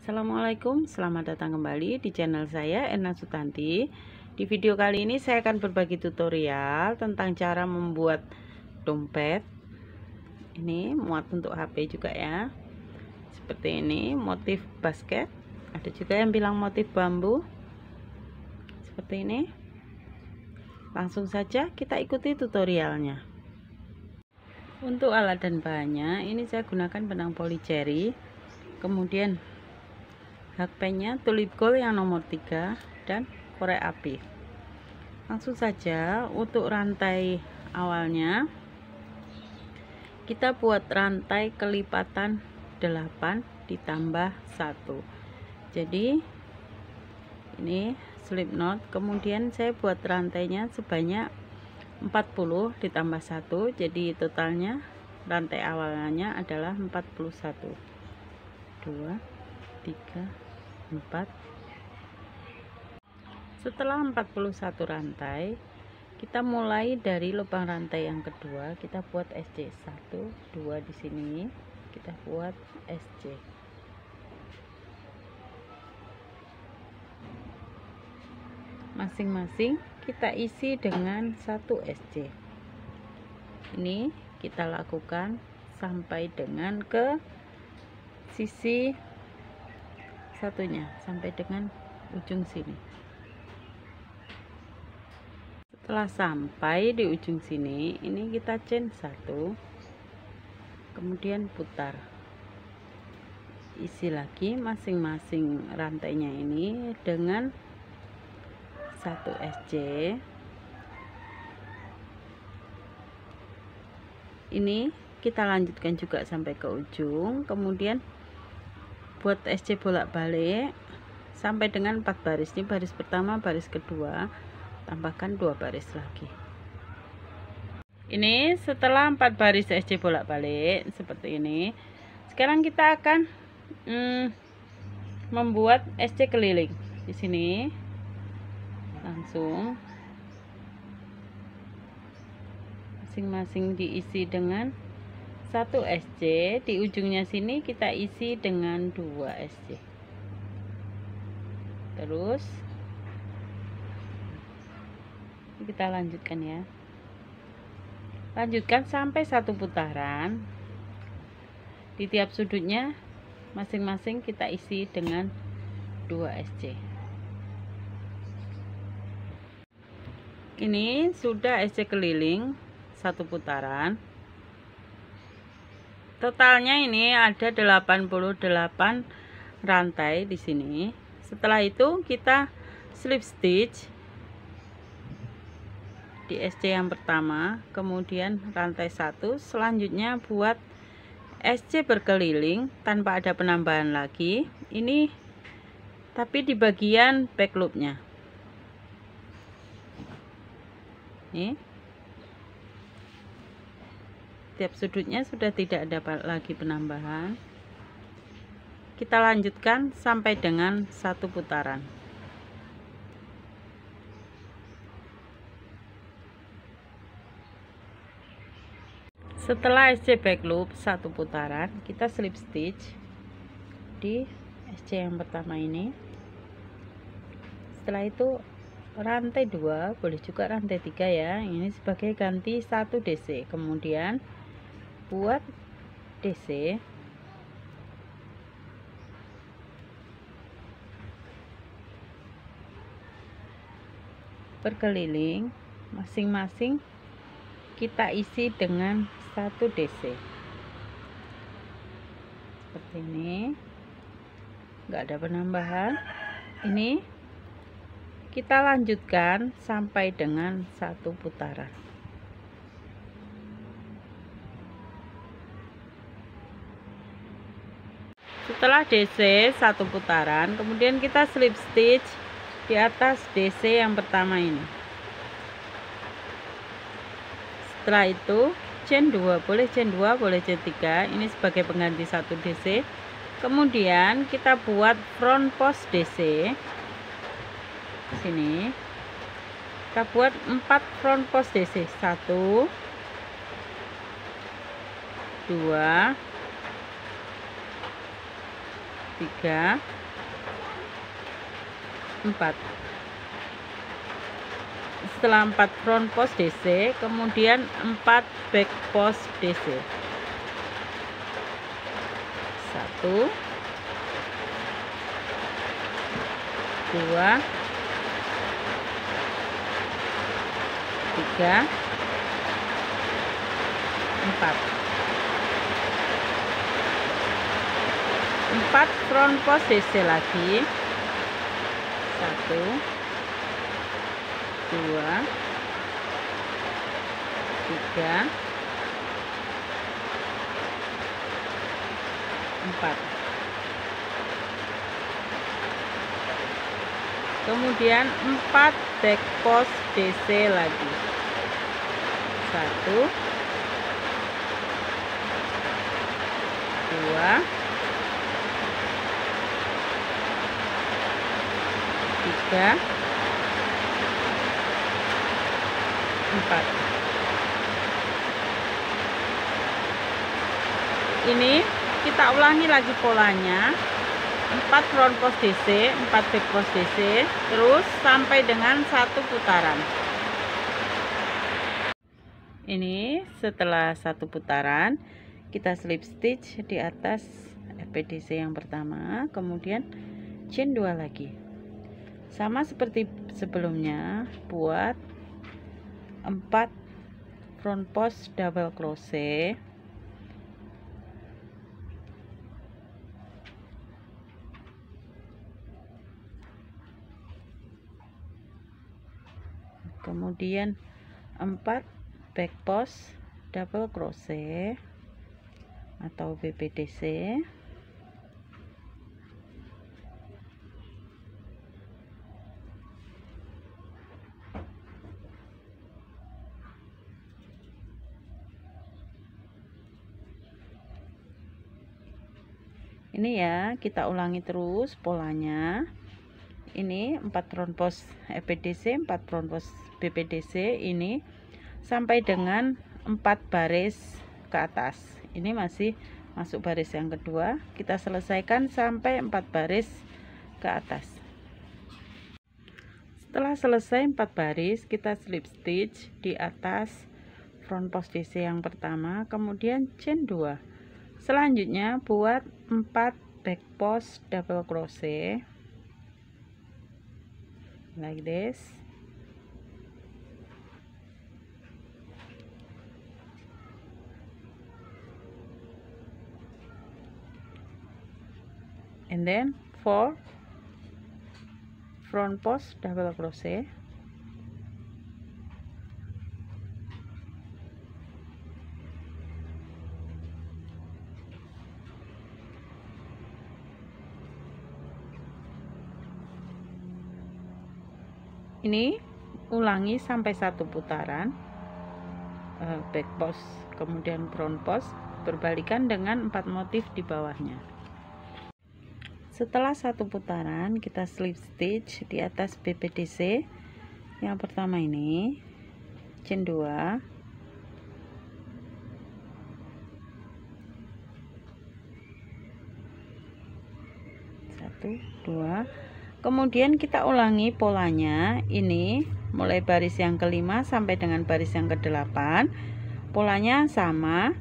Assalamualaikum, selamat datang kembali di channel saya, Erna Sutanti. Di video kali ini saya akan berbagi tutorial tentang cara membuat dompet. Ini muat untuk HP juga ya. Seperti ini, motif basket. Ada juga yang bilang motif bambu. Seperti ini. Langsung saja kita ikuti tutorialnya. Untuk alat dan bahannya, ini saya gunakan benang polycherry. Kemudian hakpennya tulip gold yang nomor 3 dan korek api. Langsung saja untuk rantai awalnya kita buat rantai kelipatan 8 ditambah 1. Jadi ini slip knot, kemudian saya buat rantainya sebanyak 40 ditambah 1, jadi totalnya rantai awalnya adalah 41. 2 3 4. Setelah 41 rantai, kita mulai dari lubang rantai yang kedua, kita buat SC 1 2 di sini, kita buat SC. Masing-masing kita isi dengan 1 SC. Ini kita lakukan sampai dengan ke sisi satunya, sampai dengan ujung sini. Setelah sampai di ujung sini, ini kita chain 1, kemudian putar, isi lagi masing-masing rantainya ini dengan 1 SC. Ini kita lanjutkan juga sampai ke ujung, kemudian buat SC bolak-balik sampai dengan 4 baris. Ini baris pertama, baris kedua, tambahkan 2 baris lagi. Ini setelah 4 baris SC bolak-balik seperti ini, sekarang kita akan membuat SC keliling. Di sini langsung masing-masing diisi dengan 1 SC, di ujungnya sini kita isi dengan 2 SC. Terus kita lanjutkan ya. Lanjutkan sampai 1 putaran. Di tiap sudutnya masing-masing kita isi dengan 2 SC. Ini sudah SC keliling 1 putaran. Totalnya ini ada 88 rantai di sini. Setelah itu kita slip stitch di SC yang pertama, kemudian rantai 1, selanjutnya buat SC berkeliling tanpa ada penambahan lagi. Ini tapi di bagian back loopnya. Nih. Tiap sudutnya sudah tidak ada lagi penambahan. Kita lanjutkan sampai dengan 1 putaran. Setelah SC back loop 1 putaran, kita slip stitch di SC yang pertama ini. Setelah itu rantai 2, boleh juga rantai 3 ya. Ini sebagai ganti 1 DC. Kemudian buat DC berkeliling, masing-masing kita isi dengan 1 DC. Seperti ini, enggak ada penambahan. Ini kita lanjutkan sampai dengan 1 putaran. Setelah DC 1 putaran, kemudian kita slip stitch di atas DC yang pertama ini. Setelah itu chain 2, boleh chain 2, boleh chain 3, ini sebagai pengganti 1 DC. Kemudian kita buat front post DC. Sini kita buat 4 front post DC. 1 2 3, 4. Setelah 4 front post DC, kemudian 4 back post DC. 1, 2, 3, 4. 4 front post DC lagi. 1, 2, 3, 4. Kemudian 4 back post DC lagi. 1, 2, 3, 4. Ini kita ulangi lagi polanya. 4 front post DC, 4 back post DC, terus sampai dengan 1 putaran. Ini setelah 1 putaran, kita slip stitch di atas FPDC yang pertama, kemudian chain 2 lagi. Sama seperti sebelumnya, buat 4 front post double crochet. Kemudian 4 back post double crochet atau BPDC. Ini ya, kita ulangi terus polanya. Ini 4 front post FPDC, 4 front post BPDC, ini sampai dengan 4 baris ke atas. Ini masih masuk baris yang kedua, kita selesaikan sampai 4 baris ke atas. Setelah selesai 4 baris, kita slip stitch di atas front post DC yang pertama, kemudian chain 2. Selanjutnya buat 4 back post double crochet like this. And then 4 front post double crochet. Ini ulangi sampai 1 putaran back post, kemudian front post, berbalikan dengan 4 motif di bawahnya. Setelah 1 putaran, kita slip stitch di atas BPDC yang pertama ini, chain 2, satu, 2. Kemudian kita ulangi polanya. Ini mulai baris yang kelima sampai dengan baris yang ke-8. Polanya sama,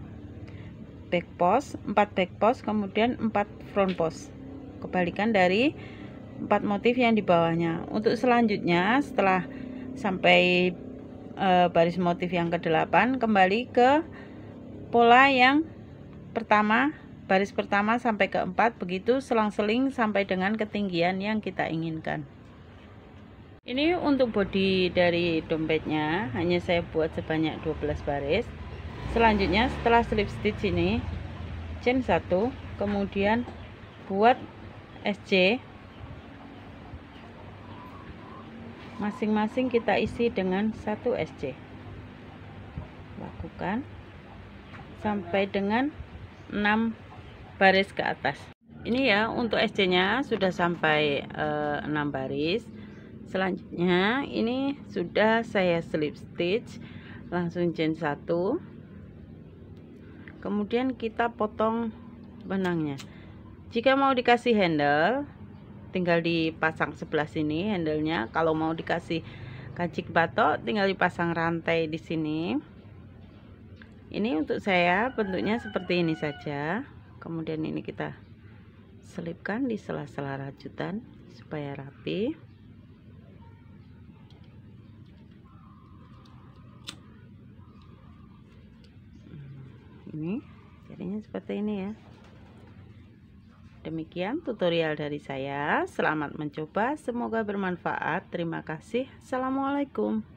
back post, 4 back post, kemudian 4 front post. Kebalikan dari 4 motif yang di bawahnya. Untuk selanjutnya, setelah sampai baris motif yang ke-8, kembali ke pola yang pertama, baris pertama sampai ke-4, begitu selang-seling sampai dengan ketinggian yang kita inginkan. Ini untuk bodi dari dompetnya, hanya saya buat sebanyak 12 baris. Selanjutnya setelah slip stitch ini, chain 1, kemudian buat SC. Masing-masing kita isi dengan 1 SC. Lakukan sampai dengan 6 baris ke atas. Ini ya, untuk SC nya sudah sampai 6 baris. Selanjutnya ini sudah saya slip stitch, langsung chain 1, kemudian kita potong benangnya. Jika mau dikasih handle, tinggal dipasang sebelah sini handlenya. Kalau mau dikasih kacik batok, tinggal dipasang rantai di sini. Ini untuk saya bentuknya seperti ini saja. Kemudian ini kita selipkan di sela-sela rajutan supaya rapi. Ini jadinya seperti ini ya. Demikian tutorial dari saya. Selamat mencoba, semoga bermanfaat. Terima kasih. Assalamualaikum.